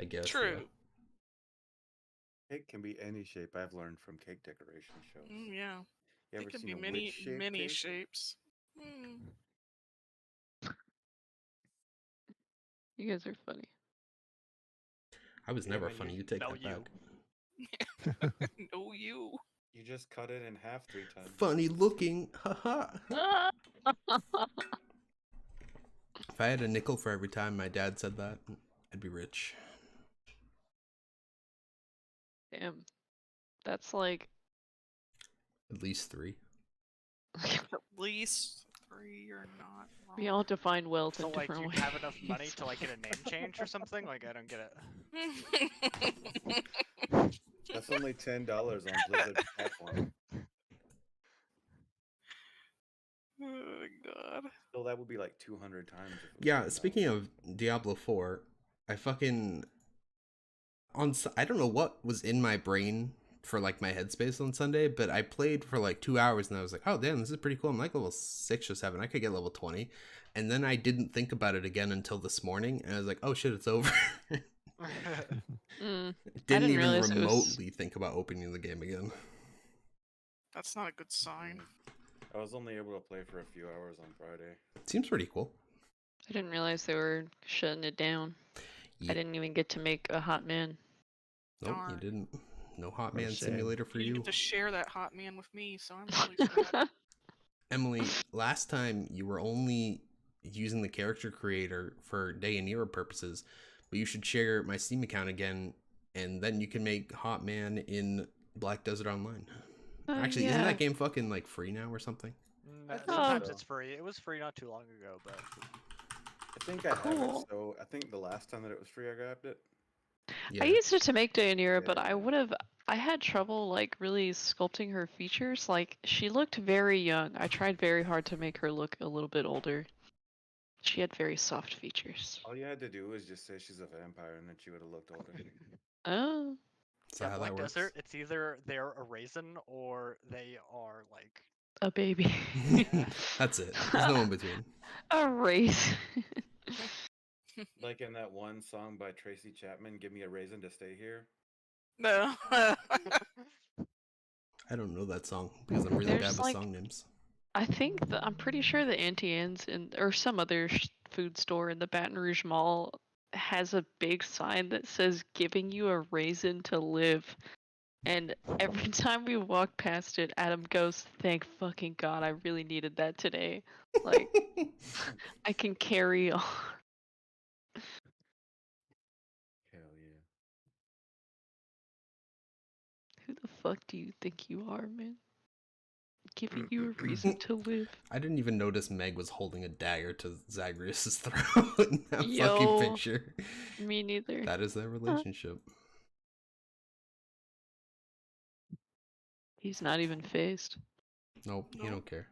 I guess. True. Cake can be any shape. I've learned from cake decoration shows. Yeah. You It ever can seen be a many, witch-shaped many cake? shapes. Mm. You guys are funny. I was Yeah, never man, funny. You take no, that you. back. No, you. You just cut it in half 3 times. Funny looking. Haha. If I had a nickel for every time my dad said that, I'd be rich. Damn. That's like At least 3. At least 3 are not wrong. we all define wealth So in like different you ways. have enough money to like get a name change or something? Like I don't get it. That's only $10 on Blizzard's platform. Oh god. So that would be like 200 times. If it was Yeah, $10. speaking of Diablo 4, I fucking I don't know what was in my brain for like my headspace on Sunday, but I played for like 2 hours and I was like, oh damn, this is pretty cool. I'm like level 6 or 7. I could get level 20. And then I didn't think about it again until this morning, and I was like, oh shit, it's over. Didn't even realize it was- remotely think about opening the game again. That's not a good sign. I was only able to play for a few hours on Friday. Seems pretty cool. I didn't realize they were shutting it down. Yeah. I didn't even get to make a hot man. Nope, you Darn. didn't. No Hot What a Man shame. Simulator for You you. get to share that hot man with me, so I'm really sad. Emily, last time you were only using the character creator for day and era purposes, but you should share my Steam account again, and then you can make Hot Man in Black Desert Online. Actually, isn't that game fucking like free now or something? Sometimes so. it's free. It was free not too long ago, but I think I have Cool. it. So I think the last time that it was free, I grabbed it. Yeah. I used it to make Daenerys, but Yeah. I had trouble like really sculpting her features. Like she looked very young. I tried very hard to make her look a little bit older. She had very soft features. All you had to do was just say she's a vampire, and then she would have looked older. Oh, So yeah, how Black that works? Desert, it's either they're a raisin or they are like a baby. That's it. There's no in between. A race. Like in that one song by Tracy Chapman, "Give Me a Raisin to Stay Here." No. I don't know that song because I'm really bad There's, with like- song names. I think I'm pretty sure the Auntie Anne's or some other food store in the Baton Rouge Mall has a big sign that says "Giving you a raisin to live." And every time we walk past it, Adam goes, "Thank fucking God, I really needed that today." Like, I can carry on. Hell yeah. Who the fuck do you think you are, man? Giving you a reason to live. I didn't even notice Meg was holding a dagger to Zagreus' throat in that Yo. fucking picture. Me neither. That is their relationship. He's not even phased. Nope, he Nope. don't care.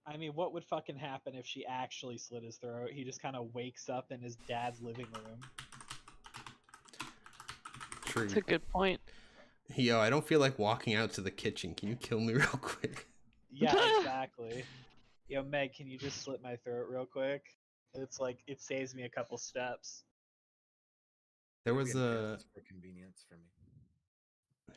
I mean, what would fucking happen if she actually slit his throat? He just kind of wakes up in his dad's living room. True. That's a good point. Yo, I don't feel like walking out to the kitchen. Can you kill me real quick? Yeah, exactly. Yo, Meg, can you just slit my throat real quick? It's like, it saves me a couple steps. There was Yeah, a... that's for convenience for me.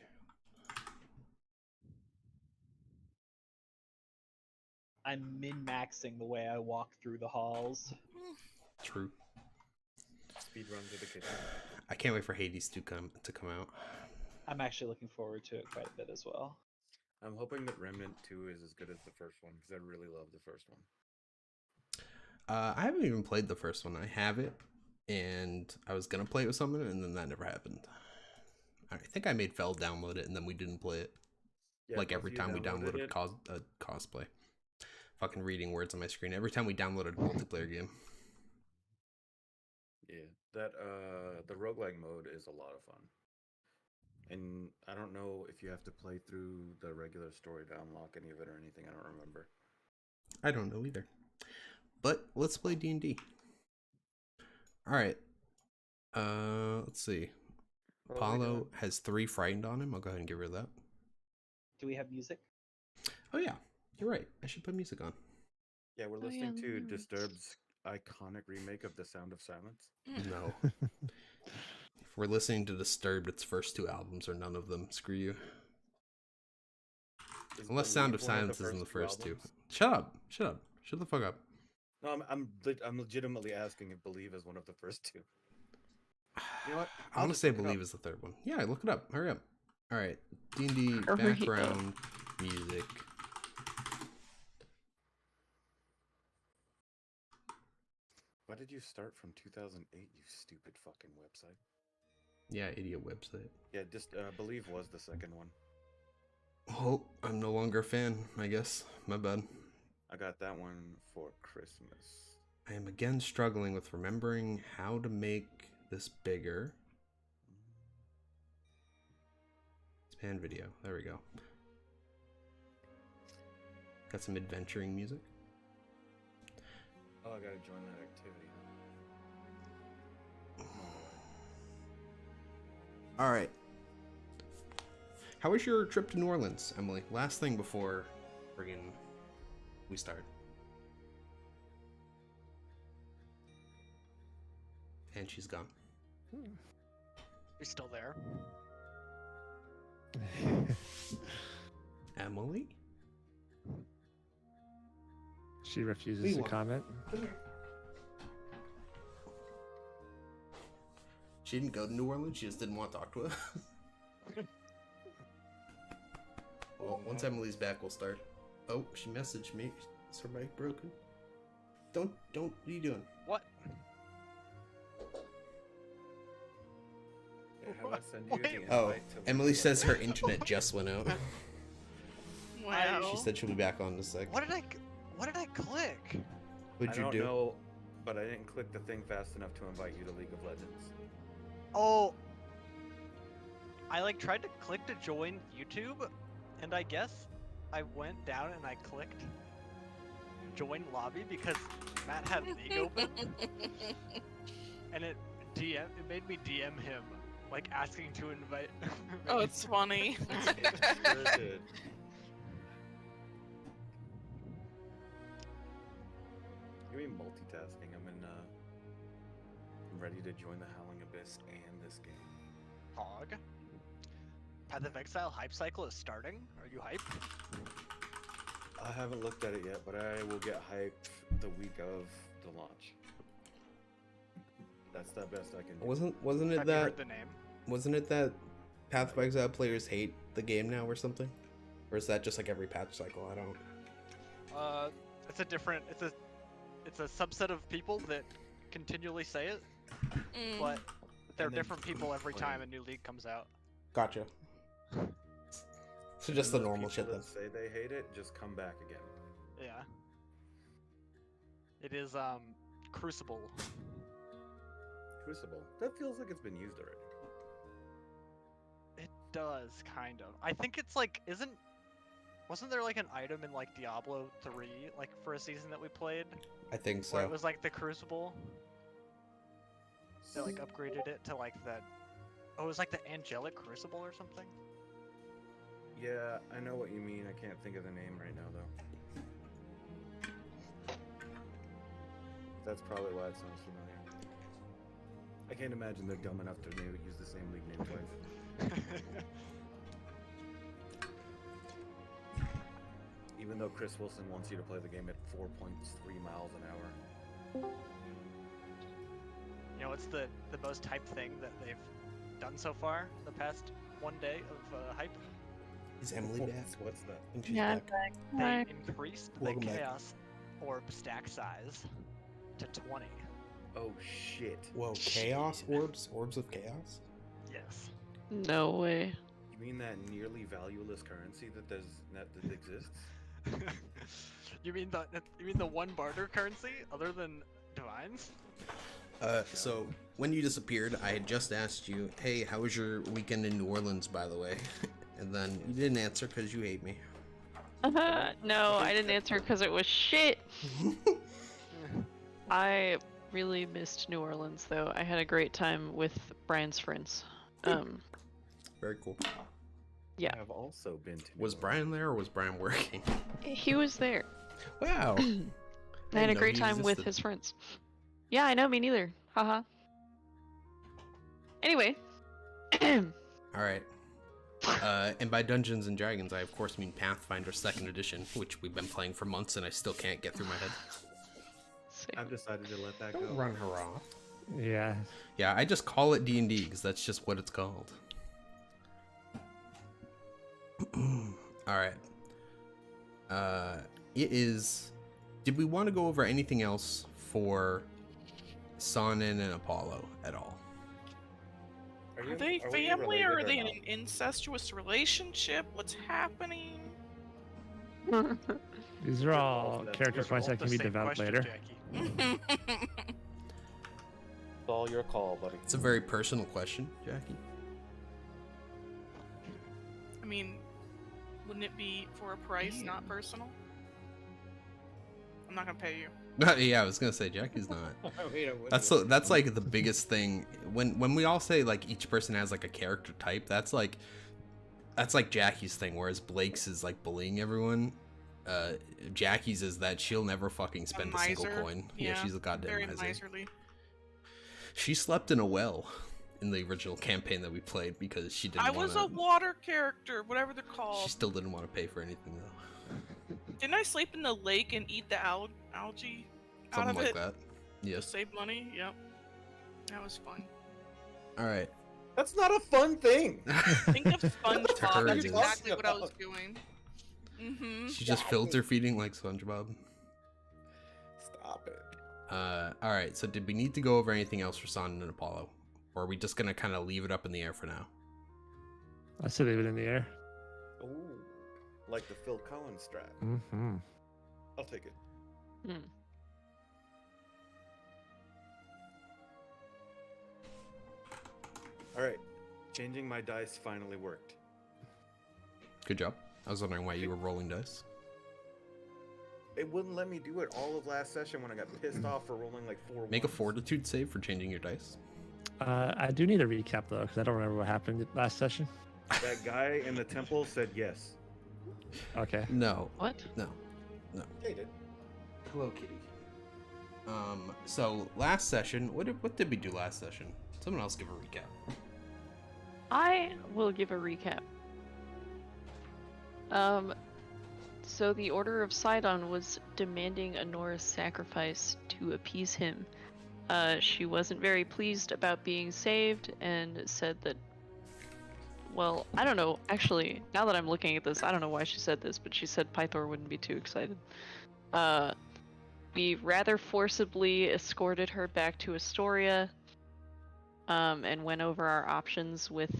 I'm min-maxing the way I walk through the halls. True. Speed run to the kitchen. I can't wait for Hades to come out. I'm actually looking forward to it quite a bit as well. I'm hoping that Remnant 2 is as good as the first one, because I really love the first one. I haven't even played the first one. I have it, and I was gonna play it with someone, and then that never happened. I think I made Fel download it, and then we didn't play it. Yeah, Like both every of you time we downloaded downloaded it. cosplay. Fucking reading words on my screen. Every time we downloaded a multiplayer game. Yeah, that the roguelike mode is a lot of fun. And I don't know if you have to play through the regular story to unlock any of it or anything. I don't remember. I don't know either. But let's play D&D. Alright. Let's see. What are we Apollo doing? has 3 frightened on him. I'll go ahead and get rid of that. Do we have music? Oh yeah, you're right. I should put music on. Yeah, we're Oh, yeah, listening to lyrics. Disturbed's iconic remake of The Sound of Silence. No. If We're listening to Disturbed, its first 2 albums, or none of them. Screw you. Unless Sound of Silence is in the first 2. Shut up. Shut up. Shut the fuck up. No, I'm legitimately asking if Believe is one of the first 2. You know what? I want to say Believe is the 3rd one. Yeah, look it up. Hurry up. All right. D&D Hurry up. background music. Why did you start from 2008, you stupid fucking website? Yeah, idiot website. Yeah, just Believe was the second one. Oh, I'm no longer a fan, I guess. My bad. I got that one for Christmas. I am again struggling with remembering how to make this bigger. Expand video. There we go. Got some adventuring music. Oh, I gotta join that activity. All right. How was your trip to New Orleans, Emily? Last thing before friggin' we start. And she's gone. He's still there. Emily? She refuses to comment. She didn't go to New Orleans, she just didn't want to talk to us. Well, once Emily's back, we'll start. Oh, she messaged me. Is her mic broken? Don't, what are you doing? What? Yeah, how about send you the Wait, Oh, invite to Emily says her internet just went out. Wow. She said she'll be back on in a sec. What did I click? What'd I you don't do? know, but I didn't click the thing fast enough to invite you to League of Legends. Oh, I like tried to click to join YouTube, and I guess I went down and I clicked join lobby because Matt had League open, and it made me DM him like asking to invite. Oh, it's funny. Sure did. You mean multitasking? I'm ready to join the Howling Abyss and this game. Hog. Path of Exile hype cycle is starting. Are you hyped? I haven't looked at it yet, but I will get hyped the week of the launch. That's the best I can do. Wasn't it Have you that heard the name? wasn't it that Path of Exile players hate the game now or something? Or is that just like every patch cycle? I don't. It's a different. It's a subset of people that continually say it, but they're And then different people every complain. time a new league comes out. Gotcha. So just the Those normal people shit then. that say they hate it, just come back again. Yeah. It is Crucible. Crucible. That feels like it's been used already. It does kind of. I think it's like wasn't there like an item in like Diablo 3 like for a season that we played I think where it so. was like the Crucible? They like upgraded it to like the it was like the Angelic Crucible or something. Yeah, I know what you mean. I can't think of the name right now though. That's probably why it sounds familiar. I can't imagine they're dumb enough to maybe use the same league name twice. Even though Chris Wilson wants you to play the game at 4.3 miles an hour. You know, it's the most hype thing that they've done so far the past one day of hype. Is Emily back? What's that? I think she's Yeah, back. They increased the Welcome back. Chaos Orb stack size to 20. Oh shit. Whoa, chaos orbs? Orbs of chaos? Yes. No way. You mean that nearly valueless currency that exists? you mean the one barter currency other than divines? So when you disappeared, I had just asked you, hey, how was your weekend in New Orleans, by the way? And then you didn't answer because you hate me. No, I didn't answer because it was shit. I really missed New Orleans though. I had a great time with Brian's friends. Very cool. Yeah. I've also been to. Was Brian there or was Brian working? He was there. Wow. I had a know great he time with existed. his friends. Yeah, I know, me neither. Haha. Anyway, All right. And by Dungeons and Dragons, I of course mean Pathfinder 2nd Edition, which we've been playing for months, and I still can't get through my head. I've decided to let that go. Don't run her off. Yeah. Yeah, I just call it D&D because that's just what it's called. All right. It is. Did we want to go over anything else for Sonnen and Apollo at all? Are they family or are they in an incestuous relationship? What's happening? These are all character points that can be developed later. It's all your call, buddy. It's a very personal question, Jackie. I mean, wouldn't it be for a price, not personal? I'm not gonna pay you. Yeah, I was gonna say Jackie's not. Wait, That's like the biggest thing. When we all say like each person has like a character type, that's like Jackie's thing. Whereas Blake's is like bullying everyone. Jackie's is that she'll never fucking spend a single coin. Yeah, she's a goddamn very miser. miserly. She slept in a well in the original campaign that we played because she didn't. I was a water character, whatever they're called. She still didn't want to pay for anything though. Didn't I sleep in the lake and eat the algae out Something of like it that. to Yes. save money? Yep. That was fun. All right. That's not a fun thing. Think of SpongeBob. That's is. exactly what I was doing. Mm-hmm. She just filter feeding like SpongeBob. Stop it. All right. So did we need to go over anything else for Sonnen and Apollo, or are we just gonna kind of leave it up in the air for now? I still leave it in the air. Ooh, like the Phil Collins strat. Mm-hmm. I'll take it. All right, changing my dice finally worked. Good job. I was wondering why you were rolling dice. It wouldn't let me do it all of last session when I got pissed off for rolling like 4 Make a ones. fortitude save for changing your dice. I do need a recap though, because I don't remember what happened last session. That guy in the temple said yes. Okay. No. What? No. Yeah, he did. Hello, Kitty. So last session, what did we do last session? Someone else give a recap. I will give a recap. So the Order of Sidon was demanding Anora's sacrifice to appease him. She wasn't very pleased about being saved and said that, well, I don't know, actually, now that I'm looking at this, I don't know why she said this, but she said Pythor wouldn't be too excited. We rather forcibly escorted her back to Astoria, and went over our options with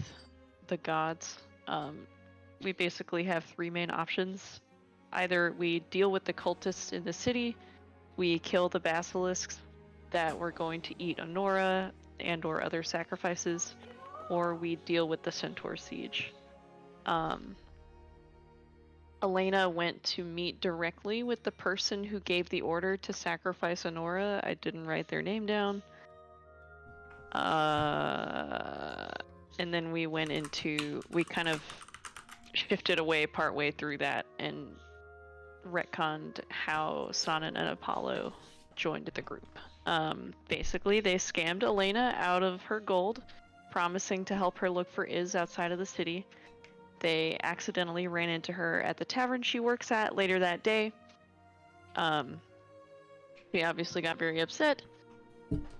the gods. We basically have 3 main options. Either we deal with the cultists in the city, we kill the basilisks that were going to eat Honora and or other sacrifices, or we deal with the Centaur siege. Elena went to meet directly with the person who gave the order to sacrifice Honora. I didn't write their name down. And then we kind of shifted away partway through that and retconned how Sonnen and Apollo joined the group. Basically, they scammed Elena out of her gold, promising to help her look for Iz outside of the city. They accidentally ran into her at the tavern she works at later that day. She obviously got very upset.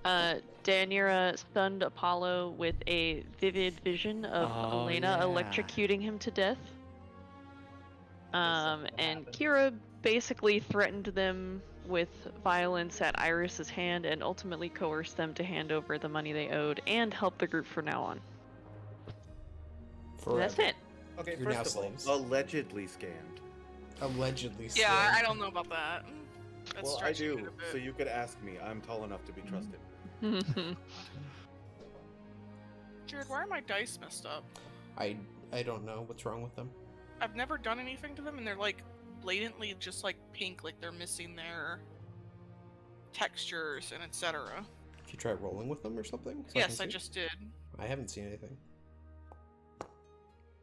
Daniera stunned Apollo with a vivid vision of Elena electrocuting him to death. And Kira basically threatened them with violence at Iris's hand and ultimately coerced them to hand over the money they owed and help the group from now on. That's it. Okay, You're now first of all, slaves. allegedly scammed. Allegedly. Yeah, I don't know about that. That's Well, I stretching it do, a bit. so you could ask me. I'm tall enough to be trusted. Jared, why are my dice messed up? I don't know what's wrong with them. I've never done anything to them, and they're like blatantly just like pink, like they're missing their textures and etc. Did you try rolling with them or something? So Yes, can I see? just did. I haven't seen anything.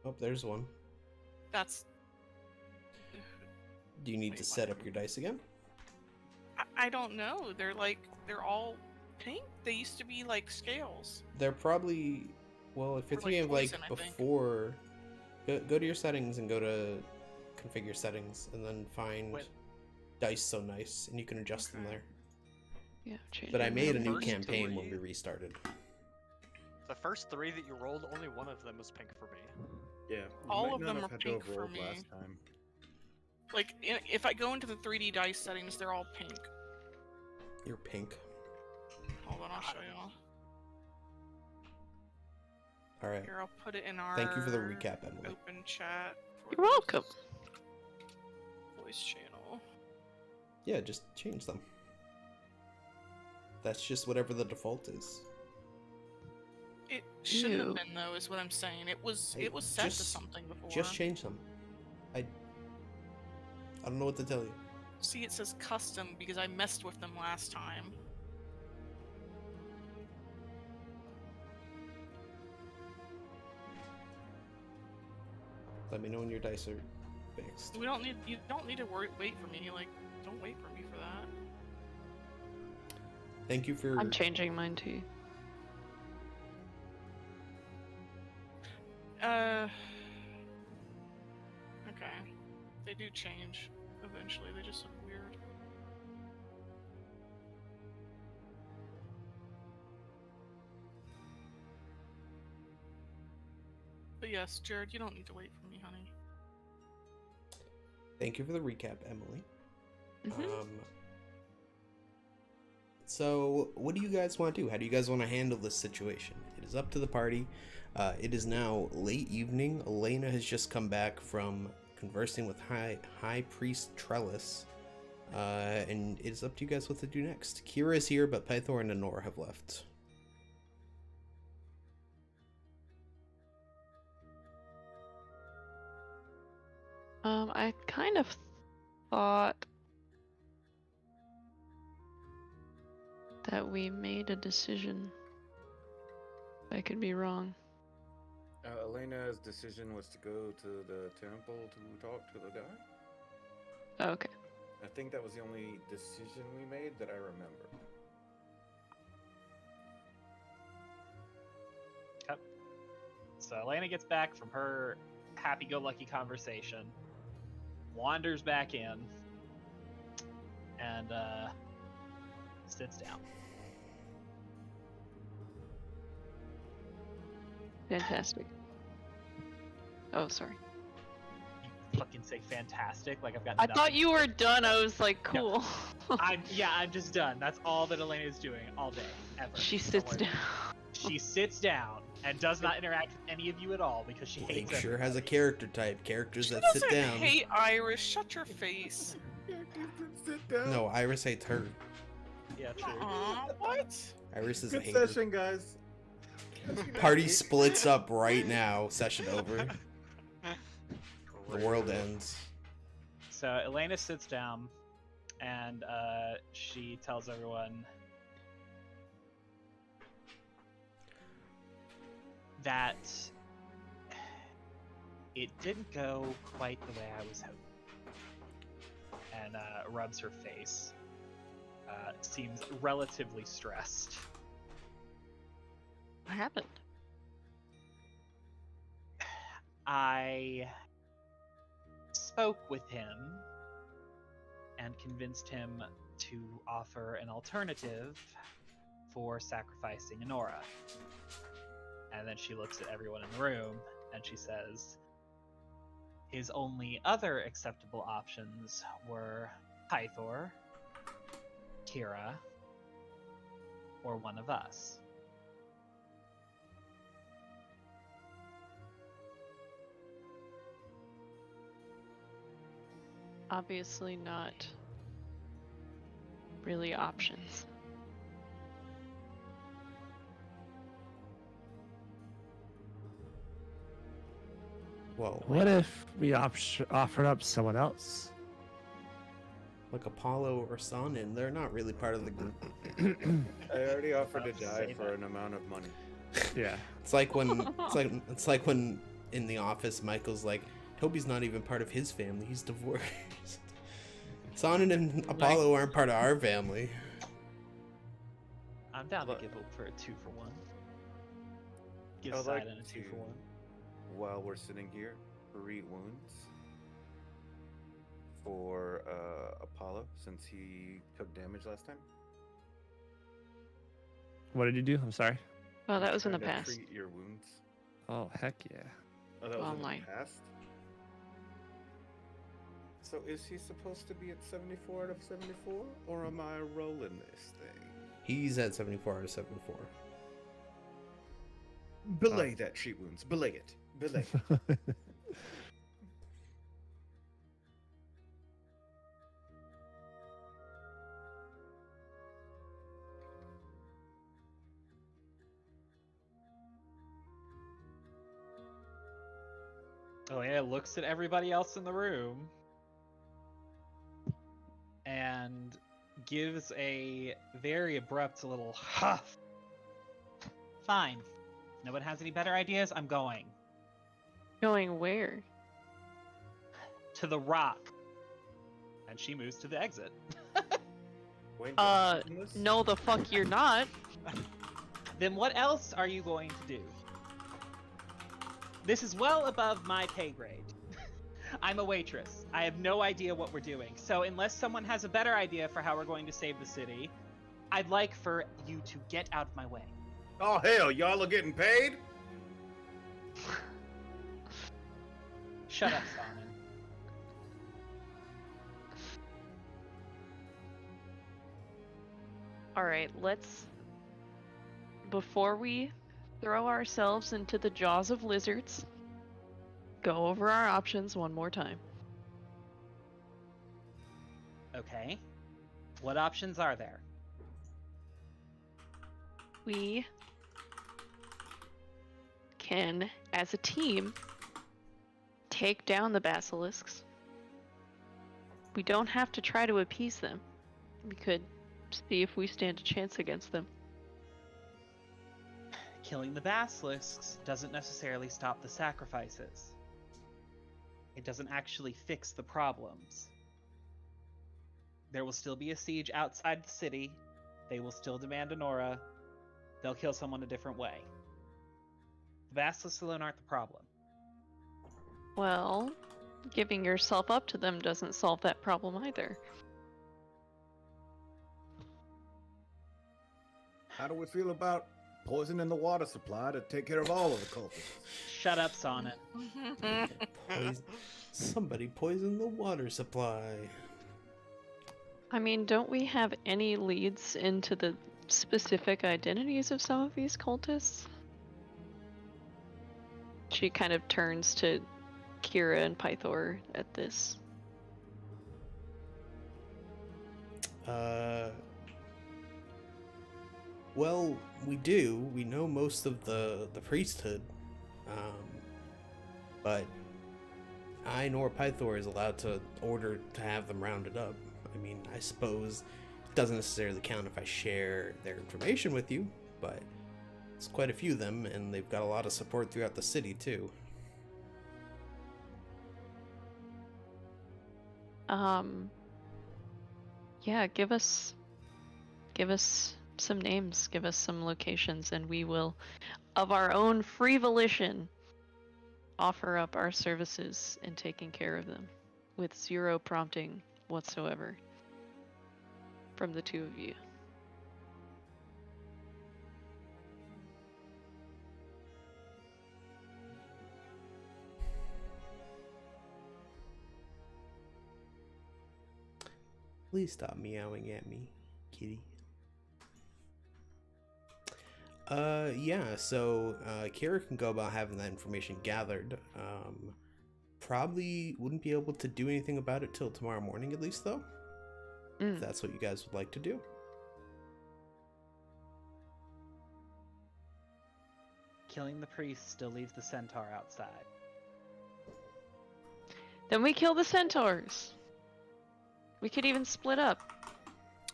Oh, there's one. That's. Do you need Wait, to what? set up your dice again? I don't know. They're all pink. They used to be like scales. They're probably Well, if you're Or, like, thinking of like poison, I think. before, go to your settings and go to configure settings, and then find Wait. dice so nice, and you can adjust them Okay. there. Yeah, change But I it made a now. new First campaign when three? we restarted. The first 3 that you rolled, only one of them was pink for me. Yeah. you All might of not them have are had to pink have for rolled me. last time. Like, if I go into the 3D dice settings, they're all pink. You're pink. Hold on, I'll show you. All right. Here, I'll put it in our Thank you for the recap, Emily. open chat. For You're welcome. Voice channel. Yeah, just change them. That's just whatever the default is. It shouldn't Ew. have been though, is what I'm saying. It was Hey, set to just- something before. Just change them. I don't know what to tell you. See, it says custom because I messed with them last time. Let me know when your dice are fixed. You don't need to wait for me. Like, don't wait for me for that. Thank you for. I'm changing mine too. Okay. They do change eventually. They just look weird. But yes, Jared, you don't need to wait for me, honey. Thank you for the recap, Emily. Mhm. So, what do you guys want to do? How do you guys want to handle this situation? It is up to the party. It is now late evening. Elena has just come back from conversing with High Priest Trellis. And it is up to you guys what to do next. Kira is here, but Pythor and Nora have left. I kind of thought that we made a decision. I could be wrong. Elena's decision was to go to the temple to talk to the guy. Oh, okay. I think that was the only decision we made that I remember. Yep. So Elena gets back from her happy-go-lucky conversation, wanders back in, and sits down. Fantastic. Oh, sorry. You fucking say fantastic like I've got I nothing thought you to were say. done. I was like, cool. I'm just done. That's all that Elena is doing all day, ever. She Don't sits worry. down. She sits down and does not interact with any of you at all because she Blake hates sure has a everybody. character type. Characters She that doesn't sit down. hate Iris. Shut your face. Sit down. No, Iris hates her. Yeah, true. Aw, what? Iris is a Good hater. session, guys. Party splits up right now. Session over. The world ends. So Elena sits down and she tells everyone that it didn't go quite the way I was hoping. And rubs her face. Seems relatively stressed. What happened? I spoke with him and convinced him to offer an alternative for sacrificing Honora. And then she looks at everyone in the room and she says, his only other acceptable options were Pythor, Kira, or one of us. Obviously not really options. Whoa. What if we offered up someone else? Like Apollo or Sonnen, they're not really part of the group. I already offered to About to die say for that. an amount of money. Yeah. It's like when it's like when in The Office, Michael's like, Toby's not even part of his family. He's divorced. Sonnen and Apollo aren't part of our family. I'm down to Look. give up for a 2-for-1. Give I'd like Sidon a 2 for 1. While we're sitting here, read wounds for Apollo since he took damage last time. What did you do? I'm sorry. Oh, that I'm was in the trying to past. Treat your wounds. Oh, heck yeah. Oh, that was Online. in the past. So is he supposed to be at 74 out of 74, or am I rolling this thing? He's at 74 out of 74. Belay that, treat wounds. Belay it. Belay it. Elena looks at everybody else in the room and gives a very abrupt little huff. Fine. No one has any better ideas? I'm going. Going where? To the rock. And she moves to the exit. Wayne, No the fuck you're not. Then what else are you going to do? This is well above my pay grade. I'm a waitress. I have no idea what we're doing. So unless someone has a better idea for how we're going to save the city, I'd like for you to get out of my way. Oh hell, y'all are getting paid? Shut up, Simon. Alright, let's... Before we throw ourselves into the jaws of lizards, go over our options one more time. Okay. What options are there? We can, as a team, take down the basilisks. We don't have to try to appease them. We could see if we stand a chance against them. Killing the basilisks doesn't necessarily stop the sacrifices. It doesn't actually fix the problems. There will still be a siege outside the city. They will still demand Honora. They'll kill someone a different way. The basilisks alone aren't the problem. Well, giving yourself up to them doesn't solve that problem either. How do we feel about poisoning the water supply to take care of all of the cultists? Shut up, Sonnet. Somebody poisoned the water supply. I mean, don't we have any leads into the specific identities of some of these cultists? She kind of turns to Kira and Pythor at this. Well, we do. We know most of the priesthood. But I nor Pythor is allowed to order to have them rounded up. I mean, I suppose it doesn't necessarily count if I share their information with you, but it's quite a few of them, and they've got a lot of support throughout the city, too. Yeah, give us some names, give us some locations, and we will, of our own free volition, offer up our services in taking care of them, with zero prompting whatsoever from the two of you. Please stop meowing at me, kitty. Yeah, so Kira can go about having that information gathered. Probably wouldn't be able to do anything about it till tomorrow morning at least, though. If that's what you guys would like to do. Killing the priest still leaves the centaur outside. Then we kill the centaurs. We could even split up.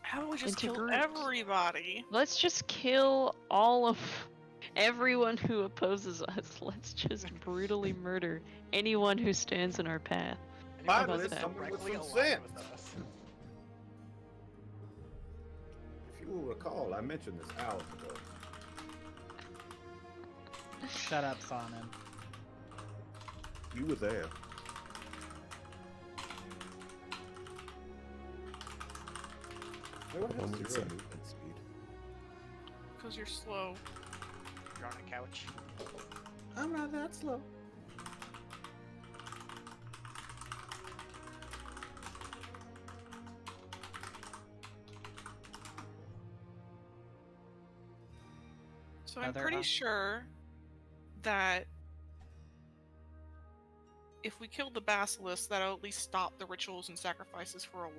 How about we just into kill groups. everybody? Let's just kill all of everyone who opposes us. Let's just brutally murder anyone who stands in our path. How about Finally, that? someone with Directly some aligned sense. with us. If you will recall, I mentioned this hours ago. Shut up, Sonnen. You were there. I don't have 0 movement speed. Because you're slow. You're on a couch. I'm not that slow. So I'm pretty sure that if we kill the basilisk, that'll at least stop the rituals and sacrifices for a while.